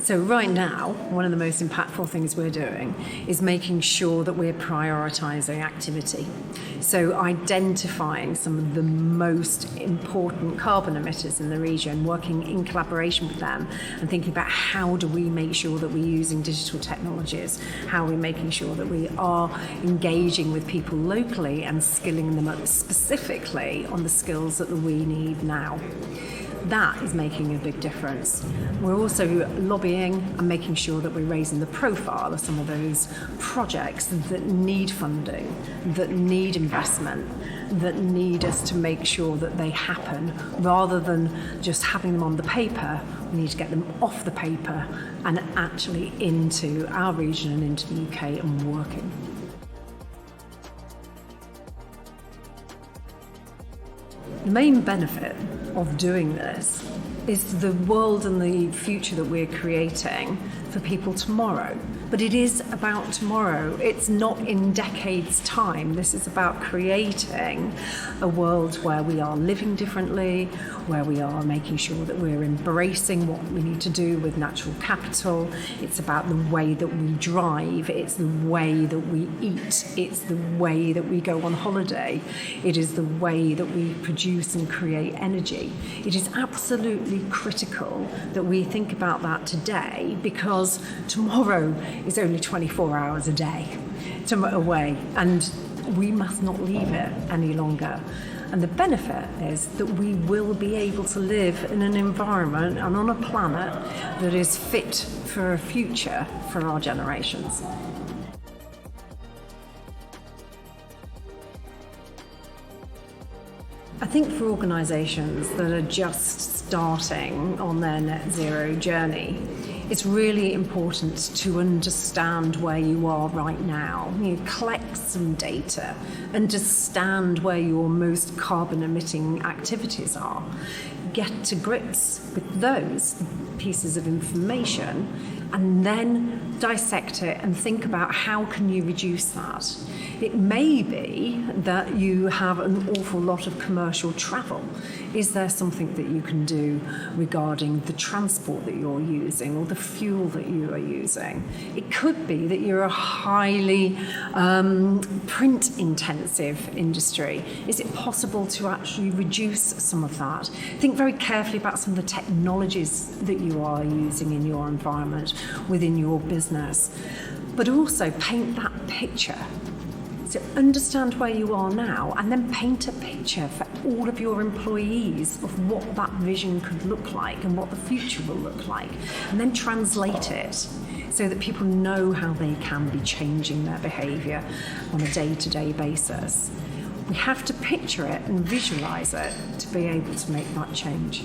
So right now, one of the most impactful things we're doing is making sure that we're prioritising activity. So identifying some of the most important carbon emitters in the region, working in collaboration with them and thinking about how do we make sure that we're using digital technologies, how are we making sure that we are engaging with people locally and skilling them up specifically on the skills that we need now. That is making a big difference. We're also lobbying and making sure that we're raising the profile of some of those projects that need funding, that need investment, that need us to make sure that they happen. Rather than just having them on the paper, we need to get them off the paper and actually into our region and into the UK and working. The main benefit of doing this is the world and the future that we're creating for people tomorrow. But it is about tomorrow. It's not in decades' time. This is about creating a world where we are living differently, where we are making sure that we're embracing what we need to do with natural capital. It's about the way that we drive. It's the way that we eat. It's the way that we go on holiday. It is the way that we produce and create energy. It is absolutely critical that we think about that today, because tomorrow is only 24 hours a day away, and we must not leave it any longer. And the benefit is that we will be able to live in an environment and on a planet that is fit for a future for our generations. I think for organisations that are just starting on their net zero journey, it's really important to understand where you are right now. You collect some data, understand where your most carbon emitting activities are, get to grips with those pieces of information, and then dissect it and think about how can you reduce that. It may be that you have an awful lot of commercial travel. Is there something that you can do regarding the transport that you're using or the fuel that you are using? It could be that you're a highly print intensive industry. Is it possible to actually reduce some of that? Think very carefully about some of the technologies that you are using in your environment, within your business, but also paint that picture. So understand where you are now and then paint a picture for all of your employees of what that vision could look like and what the future will look like, and then translate it so that people know how they can be changing their behaviour on a day-to-day basis. We have to picture it and visualise it to be able to make that change.